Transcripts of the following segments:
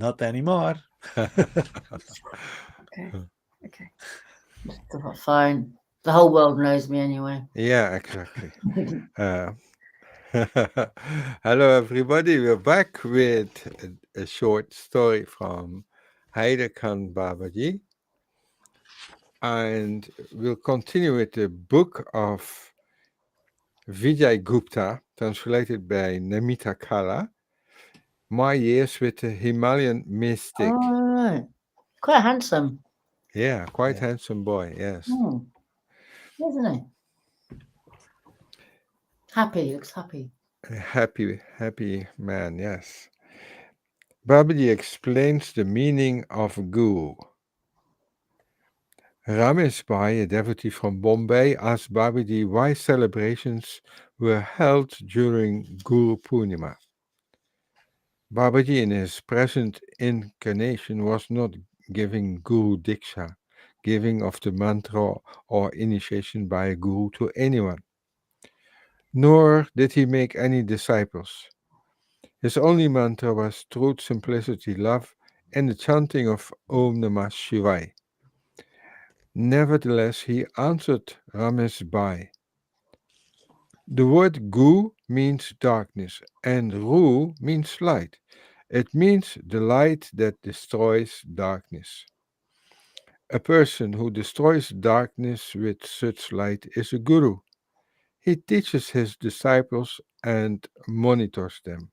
Not anymore. Okay. Okay. Fine. The whole world knows me anyway. Yeah, exactly. Uh, Hello, everybody. We're back with a short story from Haida Khan Babaji, and we'll continue with the book of Vijay Gupta, translated by Namita Kala. My Years with the Himalayan Mystic. Oh, quite handsome. Yeah, quite Yeah. handsome boy, yes. Isn't he? Happy. Looks happy. A happy man, yes. Babaji explains the meaning of guru. Ramesh Bhai, a devotee from Bombay, asked Babaji why celebrations were held during Guru Purnima. Babaji, in his present incarnation, was not giving Guru Diksha, giving of the mantra or initiation by a guru to anyone, nor did he make any disciples. His only mantra was truth, simplicity, love, and the chanting of Om Namah Shivaya. Nevertheless, he answered Ramesh Bhai. The word gu means darkness and ru means light. It means the light that destroys darkness. A person who destroys darkness with such light is a guru. He teaches his disciples and monitors them.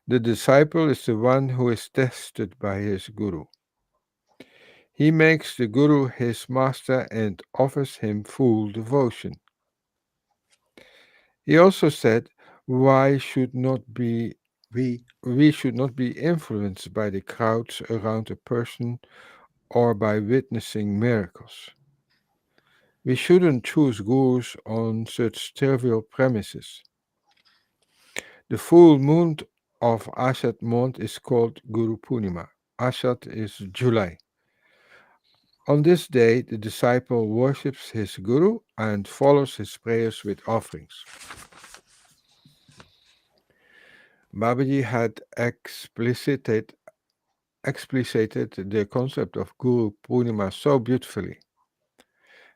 The disciple is the one who is tested by his guru. He makes the guru his master and offers him full devotion. He also said, "Why should not be we should not be influenced by the crowds around a person or by witnessing miracles. We shouldn't choose gurus on such trivial premises. The full moon of Ashad month is called Guru Purnima. Ashad is July. On this day, the disciple worships his guru and follows his prayers with offerings." Babaji had explicated the concept of Guru Purnima so beautifully.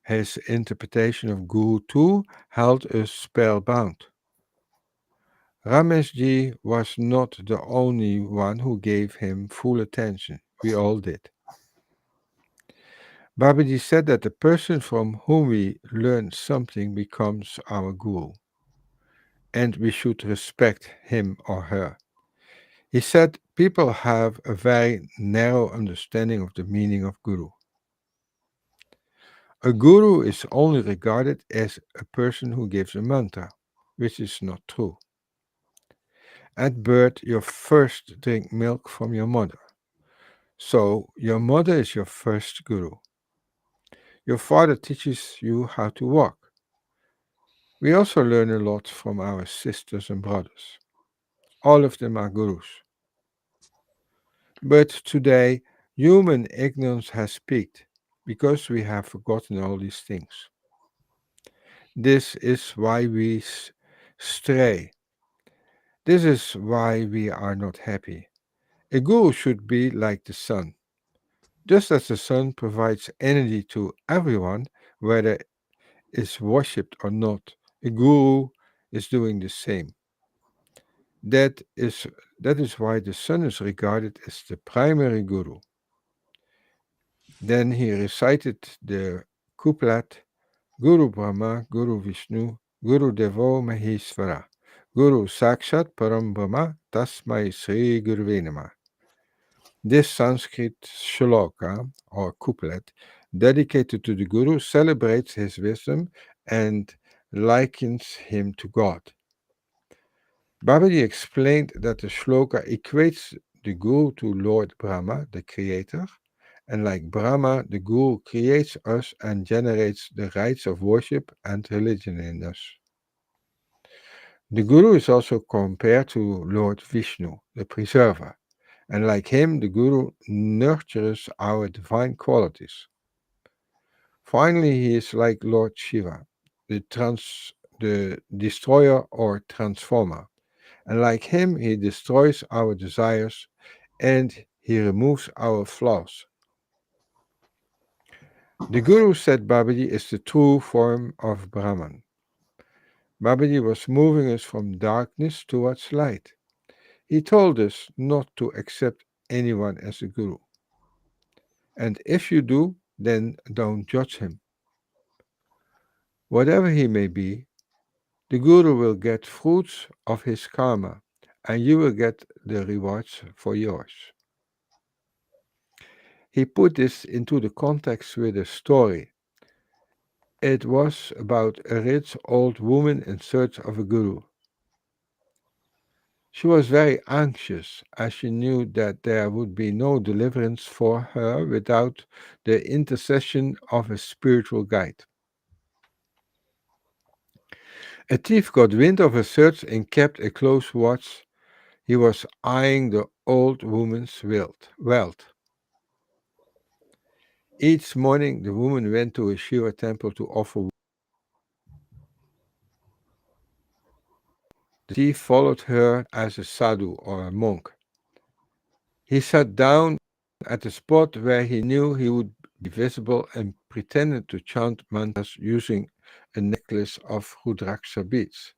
His interpretation of Guru too held us spellbound. Rameshji was not the only one who gave him full attention. We all did. Babaji said that the person from whom we learn something becomes our Guru, and we should respect him or her. He said people have a very narrow understanding of the meaning of Guru. A guru is only regarded as a person who gives a mantra, which is not true. At birth, you first drink milk from your mother. So, your mother is your first guru. Your father teaches you how to walk. We also learn a lot from our sisters and brothers. All of them are gurus. But today, human ignorance has peaked because we have forgotten all these things. This is why we stray. This is why we are not happy. A guru should be like the sun. Just as the sun provides energy to everyone, whether is worshipped or not, a guru is doing the same. That is, that is why the sun is regarded as the primary guru. Then he recited the couplet Guru Brahma, Guru Vishnu, Guru Devo Maheshwara, Guru Sakshat Param Brahma, Tasmai Sri Guruve Namah. This Sanskrit shloka, or couplet, dedicated to the Guru, celebrates his wisdom and likens him to God. Babaji explained that the shloka equates the Guru to Lord Brahma, the creator, and like Brahma, the Guru creates us and generates the rites of worship and religion in us. The Guru is also compared to Lord Vishnu, the preserver, and like him, the Guru nurtures our divine qualities. Finally, he is like Lord Shiva, the destroyer or transformer, and like him, he destroys our desires and he removes our flaws. The Guru said Babaji is the true form of Brahman. Babaji was moving us from darkness towards light. He told us not to accept anyone as a Guru. And if you do, then don't judge him. Whatever he may be, the Guru will get fruits of his karma, and you will get the rewards for yours. He put this into the context with a story. It was about a rich old woman in search of a Guru. She was very anxious as she knew that there would be no deliverance for her without the intercession of a spiritual guide. A thief got wind of her search and kept a close watch. He was eyeing the old woman's wealth. Each morning the woman went to a Shiva temple to offer. The thief followed her as a sadhu or a monk. He sat down at a spot where he knew he would be visible and pretended to chant mantras using a necklace of Rudraksha beads.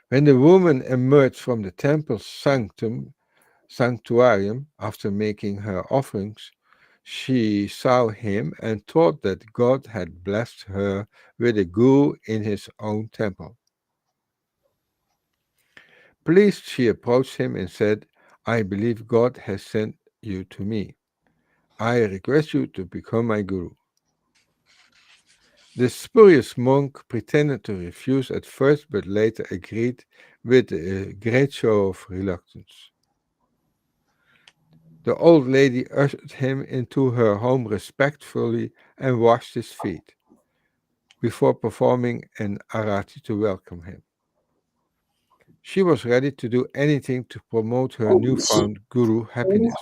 When the woman emerged from the temple's sanctuarium after making her offerings, she saw him and thought that God had blessed her with a guru in his own temple. Pleased, she approached him and said, I believe God has sent you to me. I request you to become my guru. The spurious monk pretended to refuse at first, but later agreed with a great show of reluctance. The old lady ushered him into her home respectfully and washed his feet, before performing an arati to welcome him. She was ready to do anything to promote her newfound guru happiness.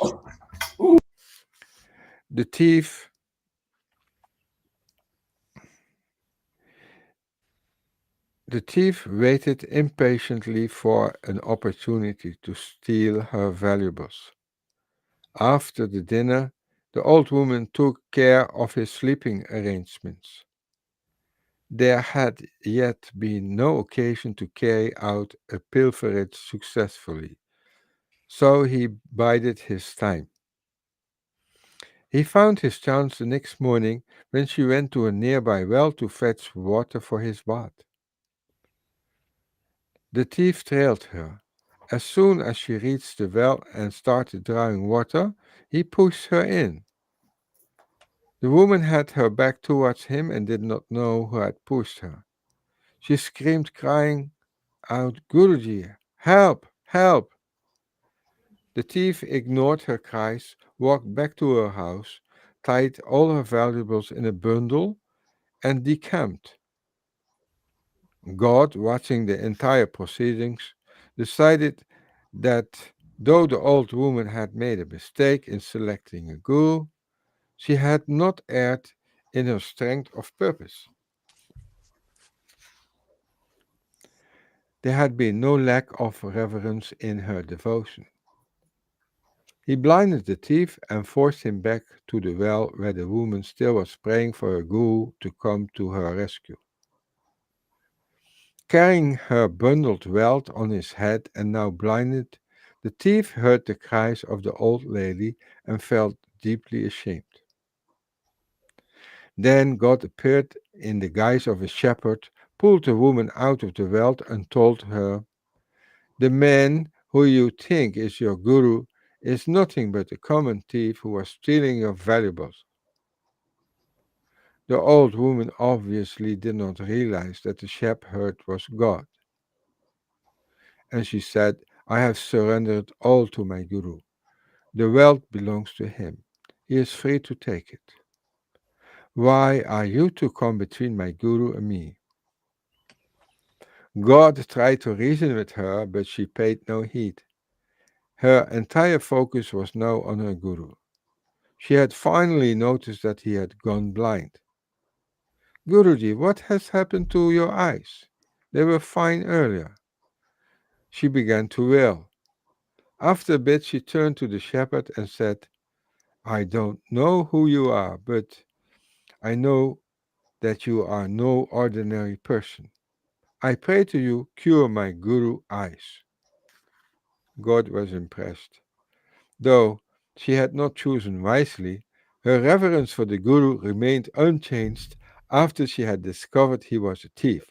The thief The thief waited impatiently for an opportunity to steal her valuables. After the dinner, the old woman took care of his sleeping arrangements. There had yet been no occasion to carry out a pilferage successfully, so he bided his time. He found his chance the next morning when she went to a nearby well to fetch water for his bath. The thief trailed her. As soon as she reached the well and started drawing water, he pushed her in. The woman had her back towards him and did not know who had pushed her. She screamed, crying out, Guruji, help, help! The thief ignored her cries, walked back to her house, tied all her valuables in a bundle, and decamped. God, watching the entire proceedings, decided that though the old woman had made a mistake in selecting a guru, she had not erred in her strength of purpose. There had been no lack of reverence in her devotion. He blinded the thief and forced him back to the well where the woman still was praying for a guru to come to her rescue. Carrying her bundled wealth on his head and now blinded, the thief heard the cries of the old lady and felt deeply ashamed. Then God appeared in the guise of a shepherd, pulled the woman out of the well and told her, the man who you think is your guru is nothing but a common thief who was stealing your valuables. The old woman obviously did not realize that the shepherd was God. And she said, I have surrendered all to my guru. The wealth belongs to him. He is free to take it. Why are you to come between my guru and me? God tried to reason with her, but she paid no heed. Her entire focus was now on her guru. She had finally noticed that he had gone blind. Guruji, what has happened to your eyes? They were fine earlier. She began to wail. After a bit, she turned to the shepherd and said, I don't know who you are, but I know that you are no ordinary person. I pray to you, cure my guru eyes. God was impressed. Though she had not chosen wisely, her reverence for the guru remained unchanged after she had discovered he was a thief.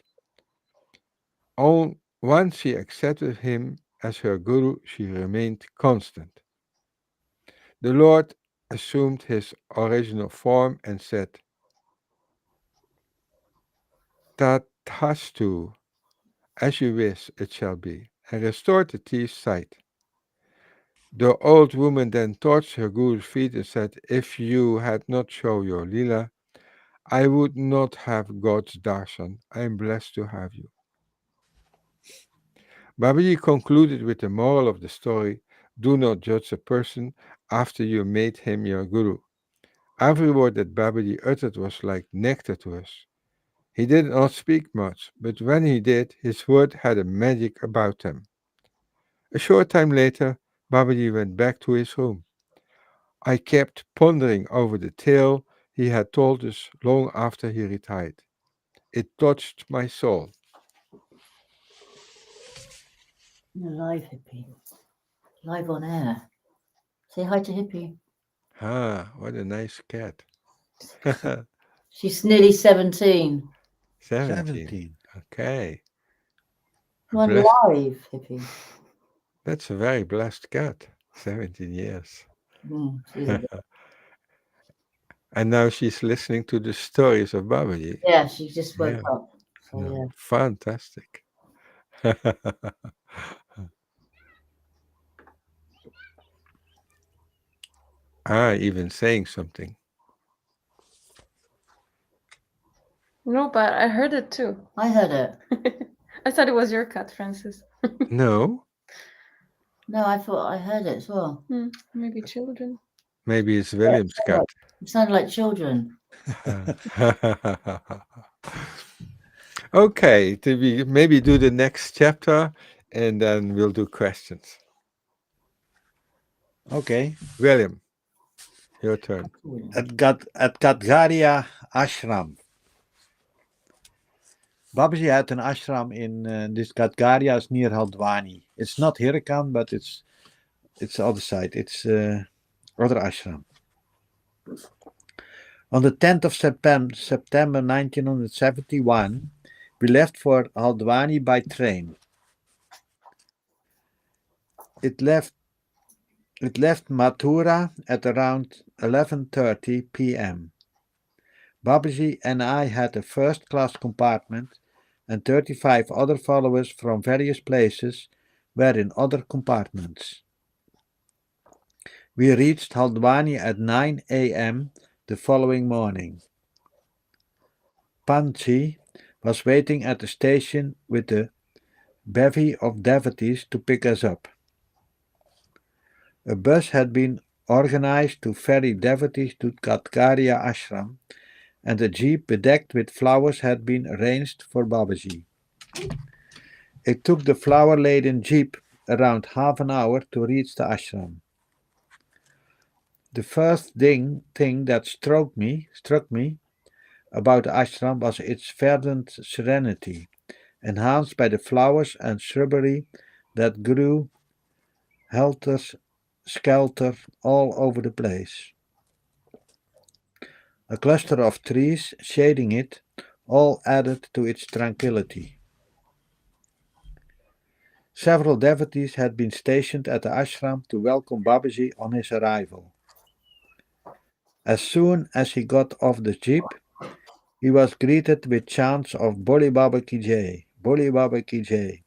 Once she accepted him as her guru, she remained constant. The Lord assumed his original form and said, Tathastu, as you wish it shall be, and restored the thief's sight. The old woman then touched her guru's feet and said, If you had not shown your lila, I would not have God's darshan. I am blessed to have you. Babaji concluded with the moral of the story, do not judge a person after you made him your guru. Every word that Babaji uttered was like nectar to us. He did not speak much, but when he did, his words had a magic about them. A short time later, Babaji went back to his room. I kept pondering over the tale he had told us long after he retired. It touched my soul. You're live, Hippie. Live on air. Say hi to Hippie. Ah, what a nice cat. She's nearly 17. 17. Okay. You're on Blessed. live, Hippie. That's a very blessed cat. 17 years. She's a And now she's listening to the stories of Babaji. Yeah, she just woke Yeah. up. So, No, yeah. fantastic. Even saying something. No, but I heard it too. I heard it. I thought it was your cat, Francis. No, No, I thought I heard it as well. Maybe children. maybe it's William's cat. It sounded like children. Okay, we maybe do the next chapter and then we'll do questions. Okay. William, your turn. At Gadgaria Ashram. Babaji had an ashram in this Gadgaria is near Haldwani. It's not Hirakan, but it's the other side. It's other ashram. On the 10th of September 1971, we left for Haldwani by train. It left Mathura at around 11:30 p.m. Babaji and I had a first-class compartment, and 35 other followers from various places were in other compartments. We reached Haldwani at 9 a.m. the following morning. Panchi was waiting at the station with a bevy of devotees to pick us up. A bus had been organized to ferry devotees to Katkaria Ashram, and a jeep bedecked with flowers had been arranged for Babaji. It took the flower-laden jeep around half an hour to reach the ashram. The first thing that struck me about the ashram was its verdant serenity, enhanced by the flowers and shrubbery that grew helter-skelter all over the place. A cluster of trees shading it all added to its tranquility. Several devotees had been stationed at the ashram to welcome Babaji on his arrival. As soon as he got off the jeep, he was greeted with chants of Boli Baba Ki Jai, Boli Baba Ki Jai.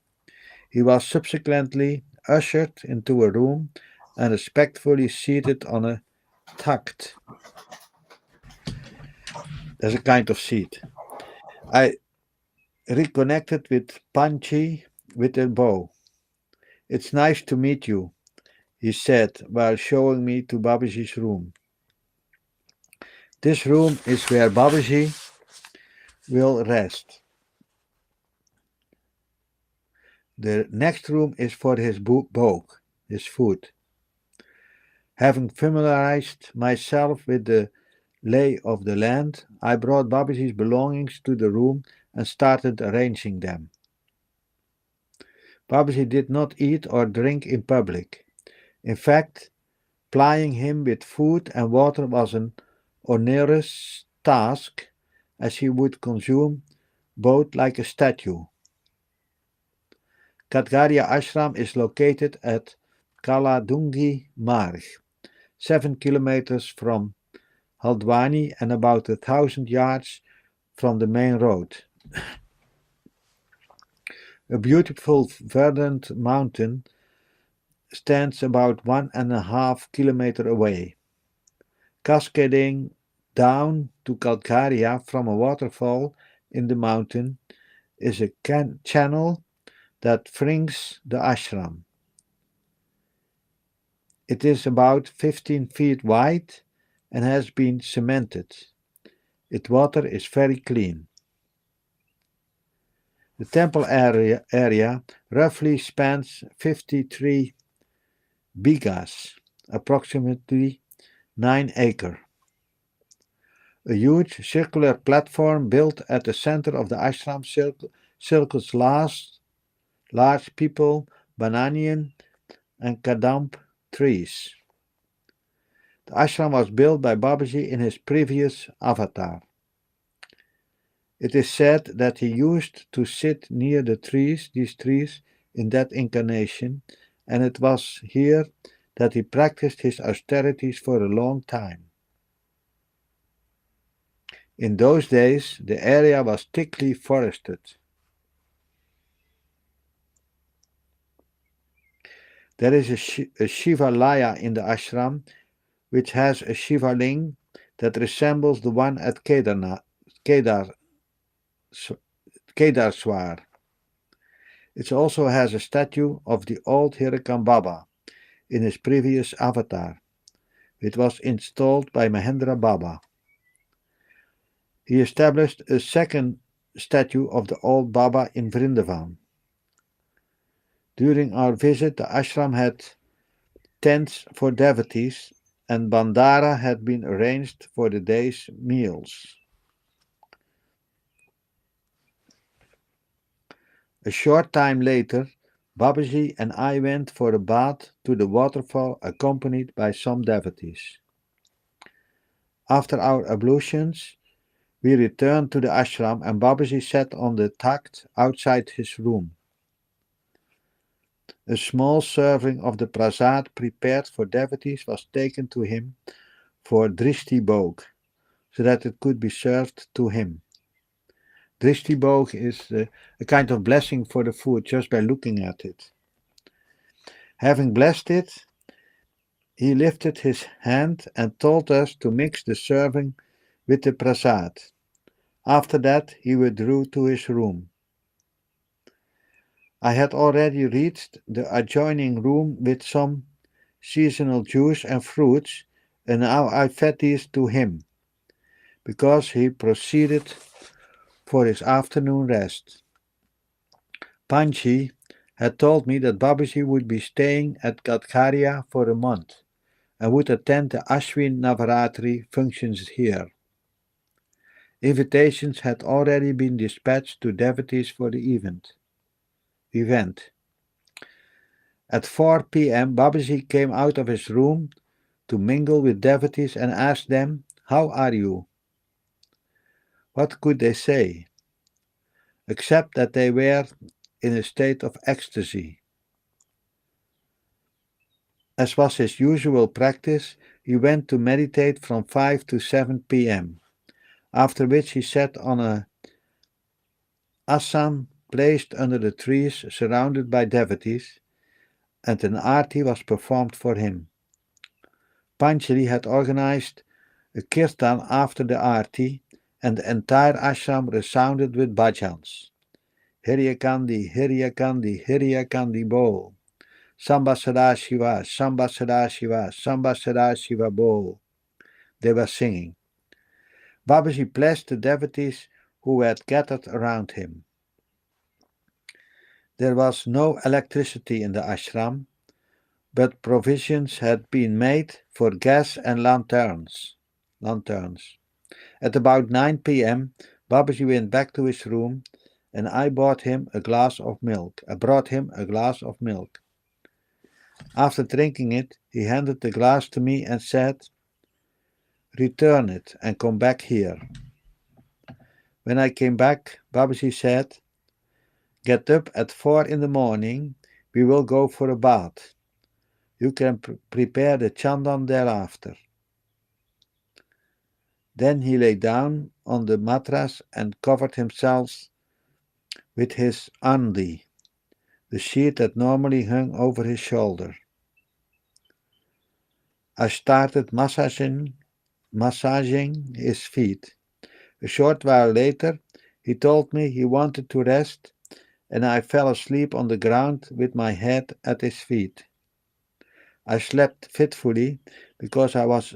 He was subsequently ushered into a room and respectfully seated on a takht. That's a kind of seat. I reconnected with Panchi with a bow. It's nice to meet you, he said while showing me to Babaji's room. This room is where Babaji will rest. The next room is for his bow. his food. Having familiarized myself with the lay of the land, I brought Babaji's belongings to the room and started arranging them. Babaji did not eat or drink in public. In fact, plying him with food and water was an onerous task, as he would consume both like a statue. Kadgaria Ashram is located at Kaladungi Marg, 7 kilometers from Haldwani and about 1,000 yards from the main road. A beautiful verdant mountain stands about 1.5 kilometers away. Cascading down to Kalkaria from a waterfall in the mountain is a channel that fringes the ashram. It is about 15 feet wide and has been cemented. Its water is very clean. The temple area roughly spans 53 bighas, approximately 9 acres. A huge circular platform built at the center of the ashram circles large people, banyan and kadamb trees. The ashram was built by Babaji in his previous avatar. It is said that he used to sit near these trees in that incarnation, and it was here that he practiced his austerities for a long time. In those days, the area was thickly forested. There is a Shivalaya in the ashram, which has a Shivaling that resembles the one at Kedarswar. It also has a statue of the old Hirakan Baba in his previous avatar. It was installed by Mahendra Baba. He established a second statue of the old Baba in Vrindavan. During our visit, the ashram had tents for devotees, and bandara had been arranged for the day's meals. A short time later, Babaji and I went for a bath to the waterfall accompanied by some devotees. After our ablutions, we returned to the ashram and Babaji sat on the takht outside his room. A small serving of the prasad prepared for devotees was taken to him for drishti bhog, so that it could be served to him. Drishti bhog is a kind of blessing for the food just by looking at it. Having blessed it, he lifted his hand and told us to mix the serving with the prasad. After that, he withdrew to his room. I had already reached the adjoining room with some seasonal juice and fruits, and now I fed these to him, because he proceeded for his afternoon rest. Panchi had told me that Babaji would be staying at Gadkharia for a month and would attend the Ashwin Navaratri functions here. Invitations had already been dispatched to devotees for the event. At 4 p.m., Babaji came out of his room to mingle with devotees and asked them, "How are you?" What could they say, except that they were in a state of ecstasy? As was his usual practice, he went to meditate from 5 to 7 p.m., after which he sat on a asam placed under the trees surrounded by devotees, and an arti was performed for him. Panchali had organized a kirtan after the arti, and the entire ashram resounded with bhajans. Hiryakandi, Hiryakandi, Hiryakandi bol. Samba Sadashiva, Samba Sadashiva, Samba Sadashiva bol. They were singing. Babaji blessed the devotees who had gathered around him. There was no electricity in the ashram, but provisions had been made for gas and lanterns. At about 9 p.m., Babaji went back to his room, and I brought him a glass of milk. After drinking it, he handed the glass to me and said, "Return it and come back here." When I came back, Babaji said, "Get up at 4 in the morning. We will go for a bath. You can prepare the chandan thereafter." Then he lay down on the mattress and covered himself with his andi, the sheet that normally hung over his shoulder. I started massaging his feet. A short while later, he told me he wanted to rest, and I fell asleep on the ground with my head at his feet. I slept fitfully because I was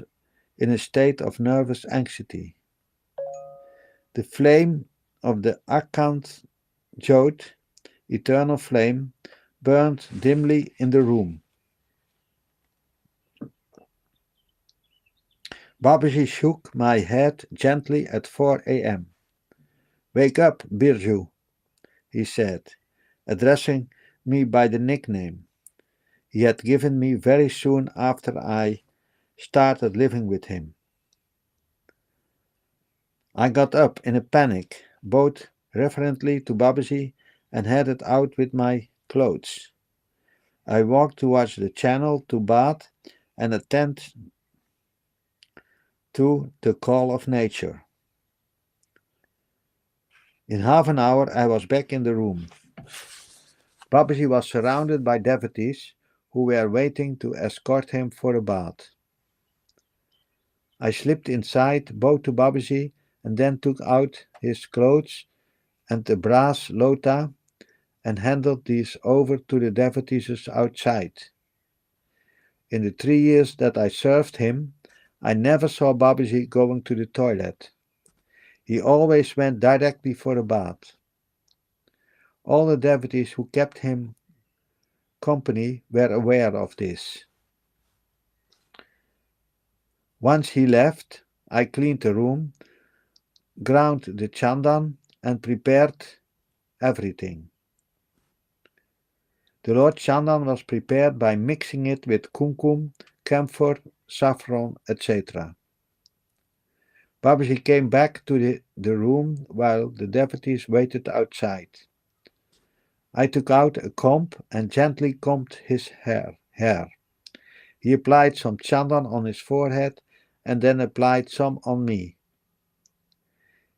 in a state of nervous anxiety. The flame of the Akant Jyot, eternal flame, burned dimly in the room. Babaji shook my head gently at 4 a.m. "Wake up, Birju," he said, addressing me by the nickname he had given me very soon after I started living with him. I got up in a panic, bowed reverently to Babaji, and headed out with my clothes. I walked towards the channel to bathe and attend to the call of nature. In half an hour I was back in the room. Babaji was surrounded by devotees who were waiting to escort him for a bath. I slipped inside, bowed to Babaji, and then took out his clothes and the brass lota and handed these over to the devotees outside. In the 3 years that I served him, I never saw Babaji going to the toilet. He always went directly for a bath. All the devotees who kept him company were aware of this. Once he left, I cleaned the room, ground the chandan, and prepared everything. The Lord Chandan was prepared by mixing it with kumkum, camphor, saffron, etc. Babaji came back to the room while the devotees waited outside. I took out a comb and gently combed his hair. He applied some chandan on his forehead and then applied some on me.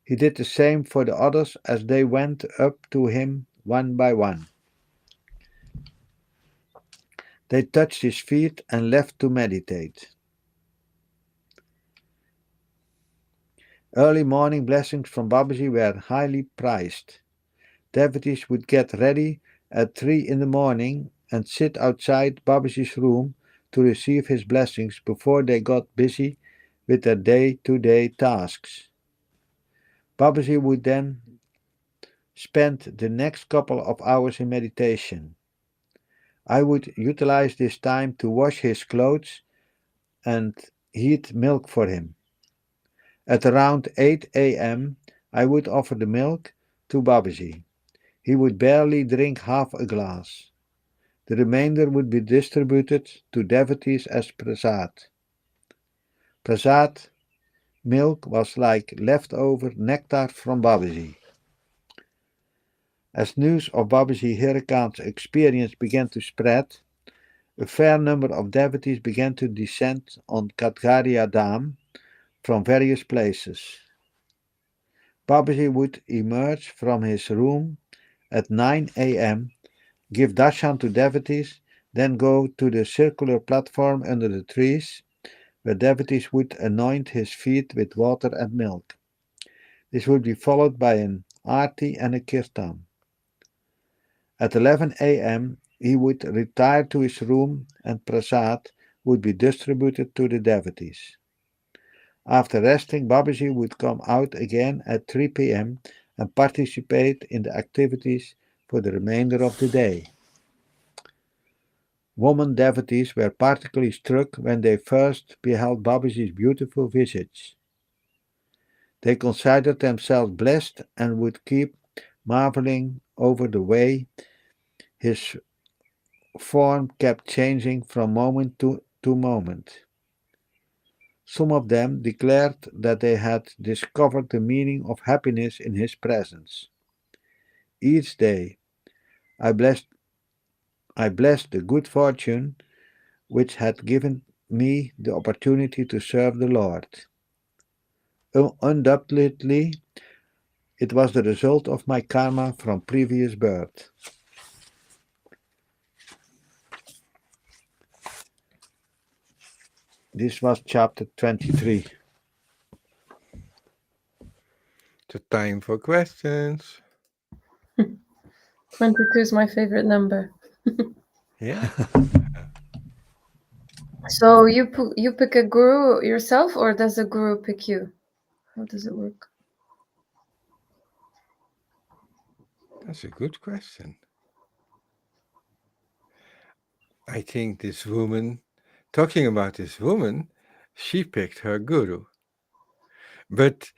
He did the same for the others as they went up to him one by one. They touched his feet and left to meditate. Early morning blessings from Babaji were highly prized. Devotees would get ready at 3 in the morning and sit outside Babaji's room to receive his blessings before they got busy with their day-to-day tasks. Babaji would then spend the next couple of hours in meditation. I would utilize this time to wash his clothes and heat milk for him. At around 8 a.m., I would offer the milk to Babaji. He would barely drink half a glass. The remainder would be distributed to devotees as prasad. Prasad milk was like leftover nectar from Babaji. As news of Babaji Hirakan's experience began to spread, a fair number of devotees began to descend on Kadgaria Dham from various places. Babaji would emerge from his room at 9 a.m., give darshan to devotees, then go to the circular platform under the trees, where devotees would anoint his feet with water and milk. This would be followed by an arti and a kirtan. At 11 a.m., he would retire to his room and prasad would be distributed to the devotees. After resting, Babaji would come out again at 3 p.m. and participate in the activities for the remainder of the day. Woman devotees were particularly struck when they first beheld Babaji's beautiful visage. They considered themselves blessed and would keep marveling over the way his form kept changing from moment to moment. Some of them declared that they had discovered the meaning of happiness in his presence. Each day I blessed the good fortune which had given me the opportunity to serve the Lord. Undoubtedly, it was the result of my karma from previous birth. This was chapter 23. The time for questions. 22 is my favorite number. Yeah. So you pick a guru yourself, or does the guru pick you? How does it work? That's a good question. I think this woman, talking about this woman, she picked her guru. But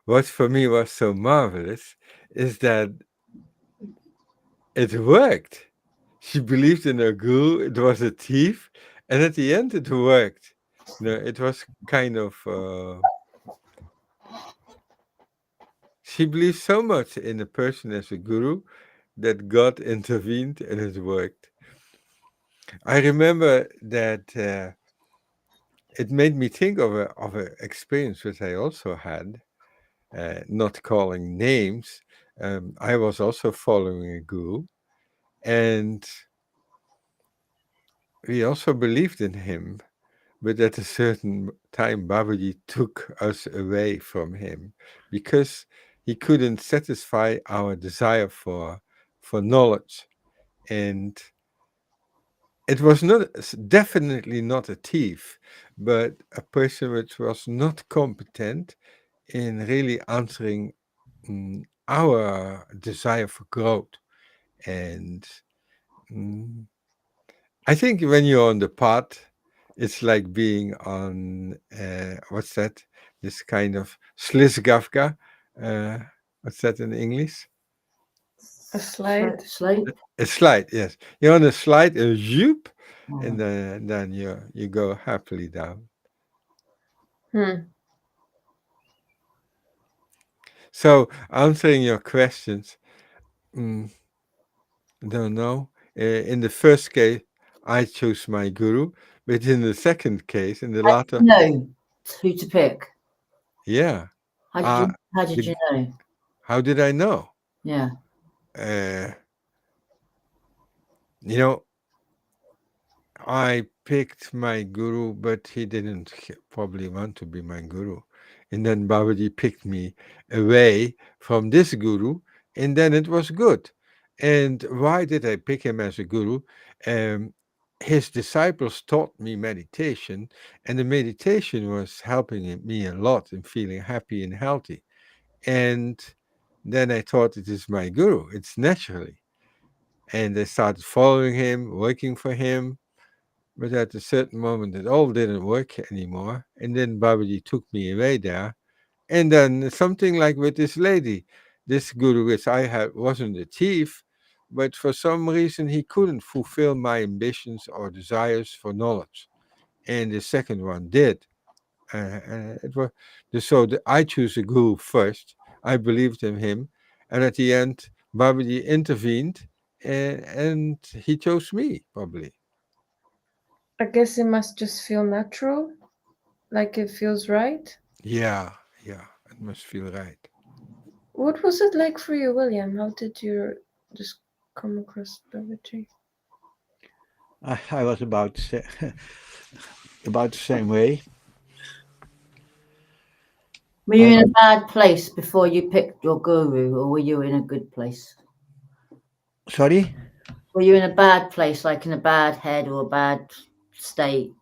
what for me was so marvelous is that it worked. She believed in her guru, it was a thief, and at the end it worked. It was kind of, she believed so much in a person as a guru that God intervened and it worked. I remember that it made me think of a experience which I also had, not calling names. I was also following a guru, and we also believed in him. But at a certain time, Babaji took us away from him because he couldn't satisfy our desire for knowledge, and it was definitely not a thief, but a person which was not competent in really answering our desire for growth. And I think when you're on the path, it's like being on, what's that? This kind of slizgavka. What's that in English? A slide. Slope. A slide, yes. You're on a slide, a zoop, and then you go happily down. So answering your questions, don't know. In the first case, I chose my guru, but in the second case, in the latter, No, who to pick? yeah. How did you know? How did I know? Yeah. I picked my guru, but he didn't probably want to be my guru. And then Babaji picked me away from this guru, and then it was good. And why did I pick him as a guru? His disciples taught me meditation, and the meditation was helping me a lot in feeling happy and healthy. And then I thought, it is my guru, it's naturally. And I started following him, working for him. But at a certain moment, it all didn't work anymore. And then Babaji took me away there. And then something like with this lady, this guru which I had wasn't a thief, but for some reason he couldn't fulfill my ambitions or desires for knowledge. And the second one did. It was I chose a guru first. I believed in him, and at the end, Babaji intervened, and he chose me probably. I guess it must just feel natural, like it feels right. Yeah, it must feel right. What was it like for you, William? How did you just come across Babaji? I was about the same way. Were you in a bad place before you picked your guru, or were you in a good place? Sorry? Were you in a bad place, like in a bad head or a bad state?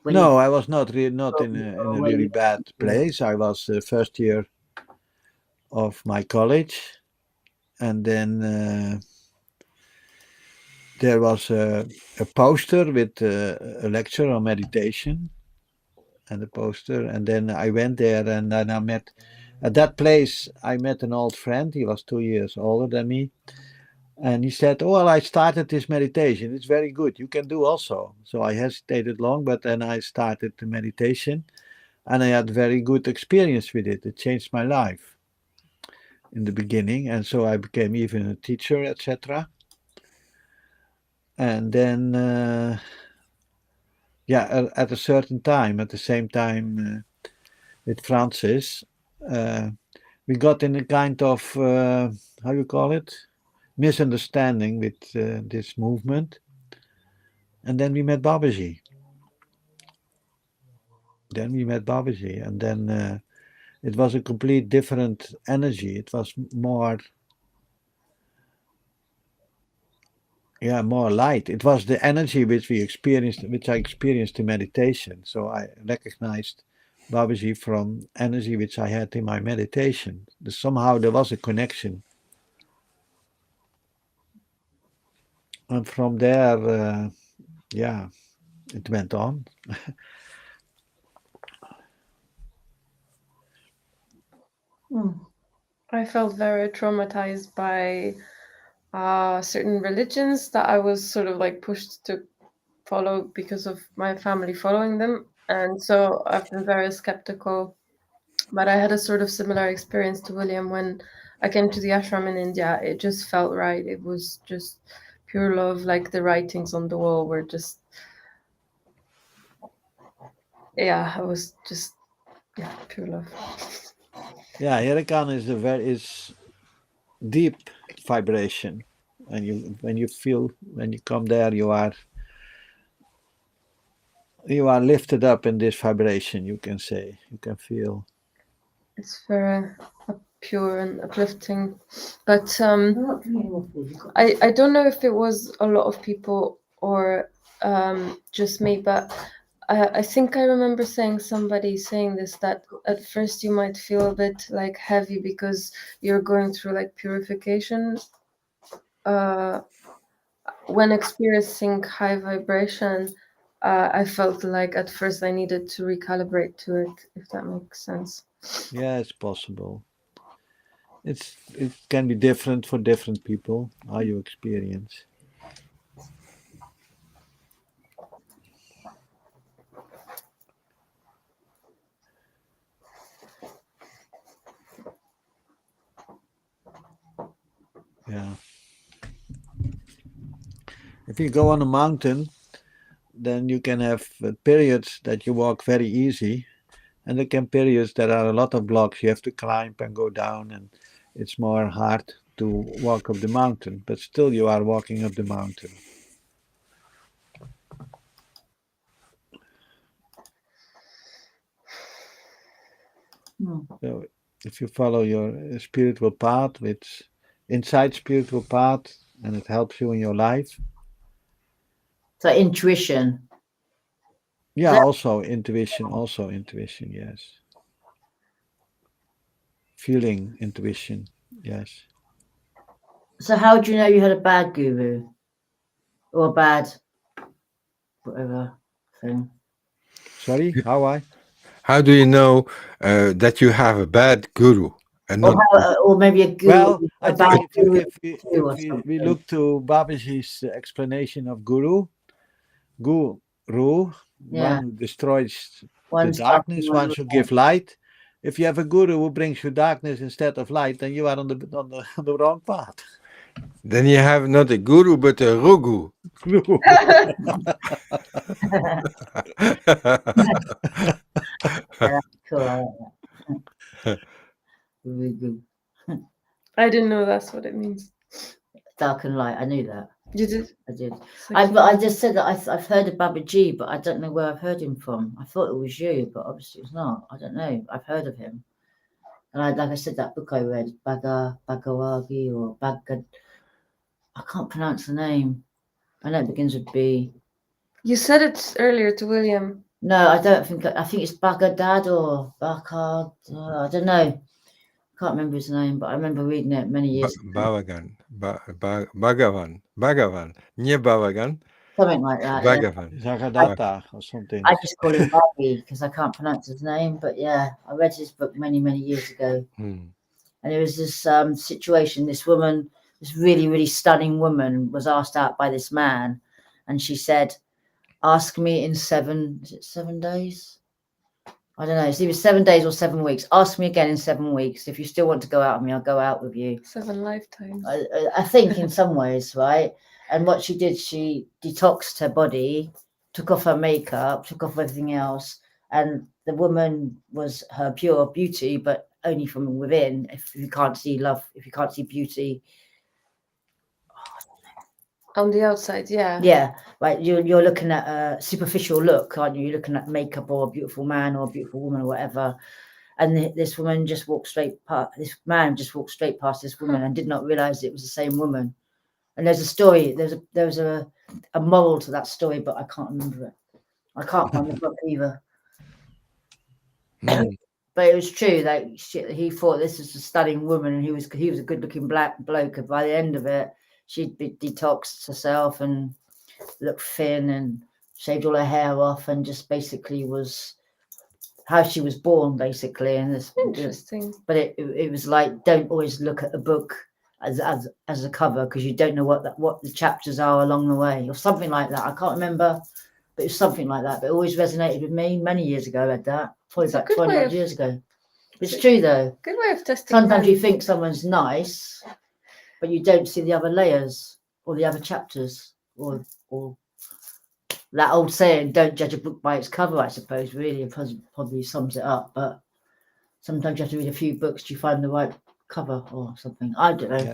No, I was not in a really bad place. I was first year of my college, and then there was a poster with a lecture on meditation and a poster. And then I went there and then I met, at that place, I met an old friend. He was 2 years older than me. And he said, "Oh, well, I started this meditation. It's very good. You can do also." So I hesitated long, but then I started the meditation and I had very good experience with it. It changed my life in the beginning. And so I became even a teacher, etc. And then, at a certain time, at the same time with Francis, we got in a kind of, how you call it? Misunderstanding with this movement. And then we met Babaji. And then it was a complete different energy. It was more light. It was the energy which I experienced in meditation. So I recognized Babaji from energy which I had in my meditation. Somehow there was a connection. And from there, it went on. I felt very traumatized by certain religions that I was sort of like pushed to follow because of my family following them. And so I've been very skeptical. But I had a sort of similar experience to William when I came to the ashram in India. It just felt right. It was just pure love. Like the writings on the wall were just, it was just, pure love. Yeah, Hirakan is deep vibration, and when you come there, you are lifted up in this vibration. You can feel. It's very pure and uplifting. But I don't know if it was a lot of people or just me, but I think I remember somebody saying this, that at first you might feel a bit like heavy because you're going through like purification. When experiencing high vibration, I felt like at first I needed to recalibrate to it, if that makes sense. Yeah, it's possible. It can be different for different people how you experience. Yeah. If you go on a mountain, then you can have periods that you walk very easy, and there can periods that are a lot of blocks. You have to climb and go down, and it's more hard to walk up the mountain, but still you are walking up the mountain. So if you follow your spiritual path, which inside spiritual path, and it helps you in your life. So intuition. Yeah, also intuition, yes. Feeling, intuition, yes. So how do you know you had a bad guru? Or a bad whatever thing? Sorry, How do you know that you have a bad guru and not? Or maybe a guru. Well, I think if we look to Babaji's explanation of guru, one who destroys the darkness, one who gives light. If you have a guru who brings you darkness instead of light, then you are on the wrong path. Then you have not a guru but a rugu. Cool. Really good. I didn't know that's what it means. Dark and light. I knew that. You did? I did. I just said that I've heard of Babaji, but I don't know where I've heard him from. I thought it was you, but obviously it's not. I don't know. I've heard of him. And like I said, that book I read, Bhagawagi or Bhagad, I can't pronounce the name. I know it begins with B. You said it earlier to William. No, I don't think. I think it's Bagadad or Bakad. I don't know. Can't remember his name, but I remember reading it many years ago. Bhagavan. Bhagavan. Nie Bhagavan. Something like that. Yeah. Bhagavan. Zagadatta or something. I just call him Bobby because I can't pronounce his name. But yeah, I read his book many, many years ago. Hmm. And there was this situation. This woman, this really, really stunning woman, was asked out by this man, and she said, "Ask me in 7 days? I don't know. It's either 7 days or 7 weeks. Ask me again in 7 weeks. If you still want to go out with me, I'll go out with you." 7 lifetimes. I think in some ways, right? And what she did, she detoxed her body, took off her makeup, took off everything else, and the woman was her pure beauty, but only from within. If you can't see love, if you can't see beauty, On the outside, yeah. yeah, right. You're looking at a superficial look, aren't you? You're looking at makeup or a beautiful man or a beautiful woman or whatever. And this woman just walked straight past. This man just walked straight past this woman and did not realize it was the same woman. And there's a story. There's a moral to that story, but I can't remember it. I can't find the book either. Hmm. But it was true that he thought this was a stunning woman, and he was a good-looking black bloke. And by the end of it, she'd detoxed herself and looked thin and shaved all her hair off, and just basically was how she was born, basically. And this, Interesting. but it was like, don't always look at a book as a cover, because you don't know what the chapters are along the way, or something like that. I can't remember, but it was something like that. But it always resonated with me. Many years ago, I read that. Probably about 20 odd years ago. It's true though. Good way of testing. Sometimes you think someone's nice, but you don't see the other layers or the other chapters, or that old saying, "Don't judge a book by its cover." I suppose really probably sums it up. But sometimes you have to read a few books to find the right cover or something. I don't know. Yeah.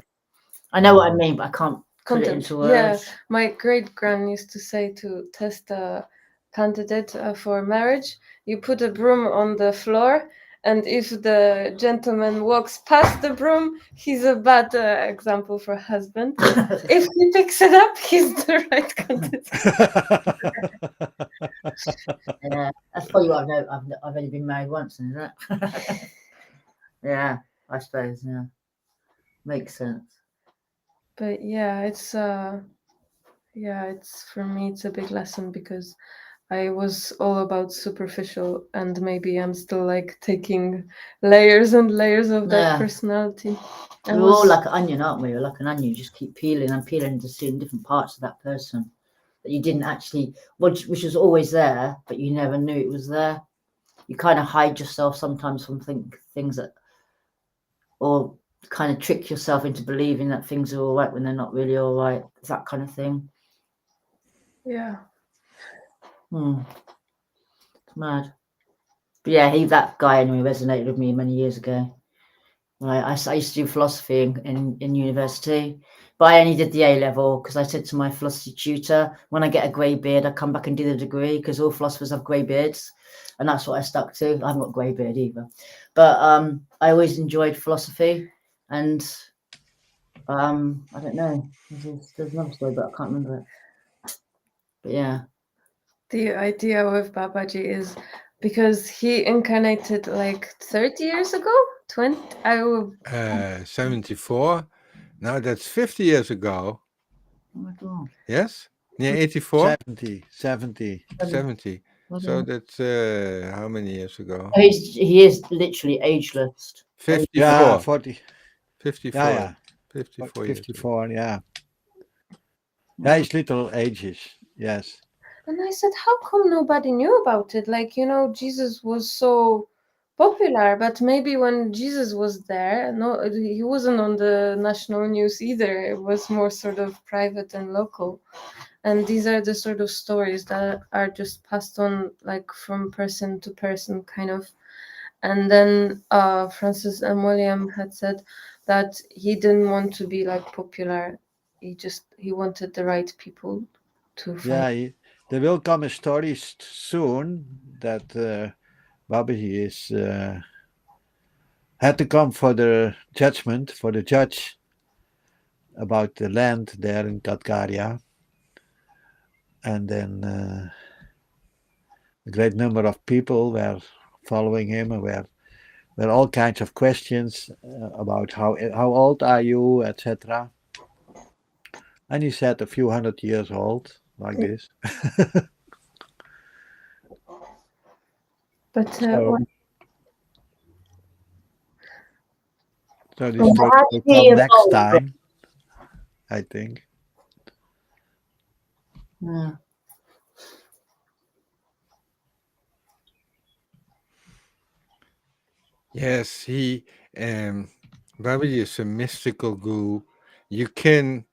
I know what I mean, but I can't put it into words. Yeah, my great gran used to say, to test a candidate for marriage, you put a broom on the floor, and if the gentleman walks past the broom, he's a bad example for husband. If he picks it up, he's the right candidate. Yeah, that's probably what I know. I've only been married once, isn't it? Yeah, I suppose. Yeah, makes sense. But yeah, it's for me it's a big lesson, because I was all about superficial, and maybe I'm still like taking layers and layers of that personality. We're all like an onion, aren't we? We're like an onion. You just keep peeling and peeling to see different parts of that person that you didn't actually, which was always there, but you never knew it was there. You kind of hide yourself sometimes from things that, or kind of trick yourself into believing that things are all right when they're not really all right. It's that kind of thing. Yeah. It's mad. But yeah, that guy anyway resonated with me many years ago. I used to do philosophy in university, but I only did the A level because I said to my philosophy tutor, when I get a grey beard, I come back and do the degree, because all philosophers have grey beards, and that's what I stuck to. I haven't got a grey beard either, but I always enjoyed philosophy, and I don't know. There's another story, but I can't remember it. But yeah, the idea with Babaji is, because he incarnated like 30 years ago, 20. 74. Now that's 50 years ago. oh my God. Yes? Yeah, 84? 70. So that's how many years ago? He is literally ageless. 54. Yeah, 40. 54. Yeah. 54 years ago. 54, yeah. Yeah, he's little ages, yes. And I said, how come nobody knew about it? Like, Jesus was so popular, but maybe when Jesus was there, no, he wasn't on the national news either. It was more sort of private and local. And these are the sort of stories that are just passed on, like from person to person, kind of. And then Francis M. William had said that he didn't want to be like popular. He wanted the right people to find. Yeah, there will come a story soon that Babaji is had to come for the judgment, for the judge about the land there in Katgaria. And then a great number of people were following him and were were all kinds of questions about how old are you, etc. And he said a few 100 years old, like this. But So, so this How project will did he come next evolve? time, I think. Yeah. Yes, Babaji is a mystical guru. You can,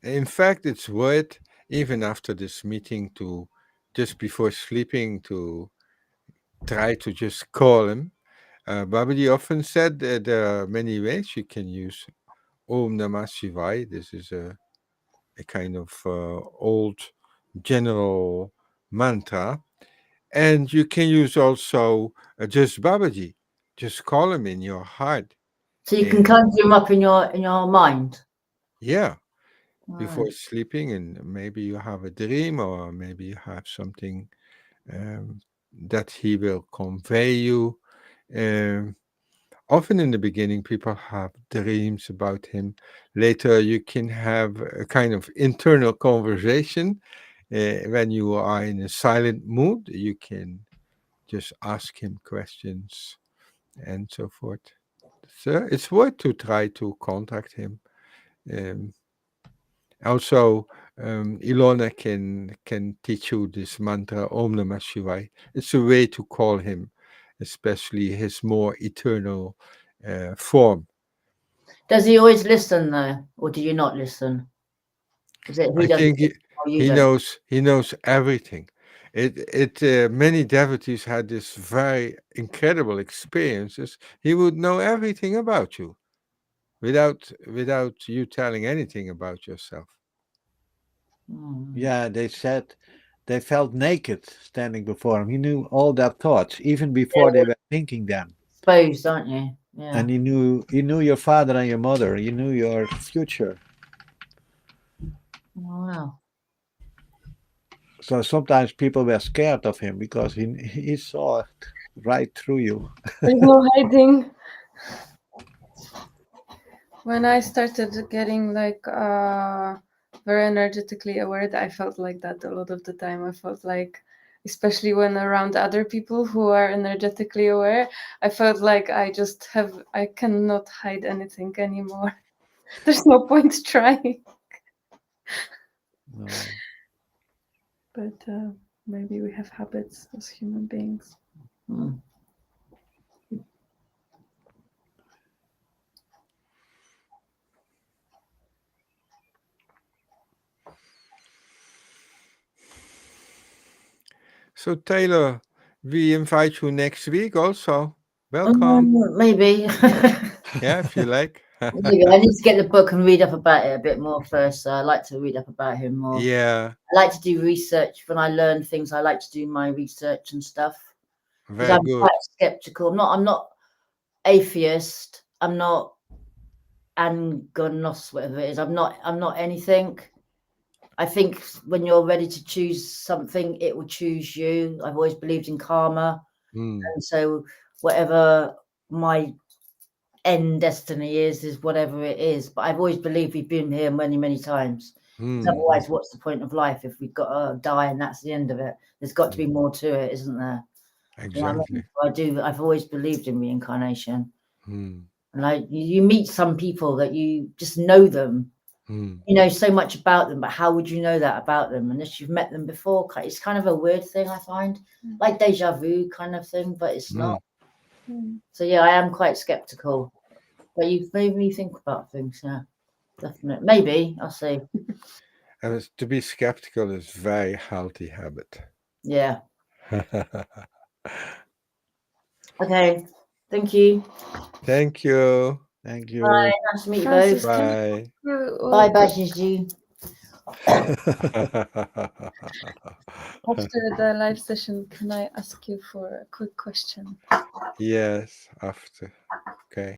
in fact, it's worth, even after this meeting, to just before sleeping, to try to just call him. Babaji often said that there are many ways you can use Om Namah Shivaya. This is a kind of old general mantra. And you can use also just Babaji. Just call him in your heart. So you can And conjure him up in your mind. yeah, before Right. sleeping, and maybe you have a dream, or maybe you have something that he will convey you. Um, Often in the beginning, people have dreams about him. Later, you can have a kind of internal conversation. When you are in a silent mood, you can just ask him questions and so forth. So it's worth to try to contact him. Um, Also, Ilona can teach you this mantra Om Namah Shivaya. It's a way to call him, especially his more eternal form. Does he always listen though, or do you not listen? Is it he I doesn't think listen or you he don't? knows everything. Many devotees had this very incredible experiences. He would know everything about you without you telling anything about yourself. Yeah, they said they felt naked standing before him. He knew all their thoughts, even before they were thinking them. Exposed, aren't you? Yeah. And he knew your father and your mother. He knew your future. Oh, wow. So sometimes people were scared of him because he saw right through you. there's no hiding. When I started getting like very energetically aware, I felt like that a lot of the time. I felt like, especially when around other people who are energetically aware, I felt like I cannot hide anything anymore. There's no point trying. No. But maybe we have habits as human beings. Hmm. So Taylor, we invite you next week also. Welcome. Maybe. Yeah, if you like. Maybe. I need to get the book and read up about it a bit more first. So I like to read up about him more. Yeah, I like to do research. When I learn things, I like to do my research and stuff. Because very I'm good. quite skeptical. I'm not atheist. I'm not angonos, whatever it is. I'm not anything. I think when you're ready to choose something, it will choose you. I've always believed in karma. Mm, And so whatever my end destiny is whatever it is. But I've always believed we've been here many, many times. Otherwise, what's the point of life if we've got to die and that's the end of it? There's got to be more to it, isn't there? You know what I mean? exactly. I've always believed in reincarnation. Mm, And you meet some people that you just know them. mm, You know so much about them, but how would you know that about them unless you've met them before? It's kind of a weird thing, I find, like deja vu kind of thing, but it's not. So yeah, I am quite skeptical. But you've made me think about things, yeah, definitely. Maybe I'll see. And to be skeptical is very healthy habit. Yeah. Okay. Thank you. Thank you. Thank you. Bye. Nice to meet you Francis, both. Bye. Bye, Bajiji. After the live session, can I ask you for a quick question? Yes, after. Okay.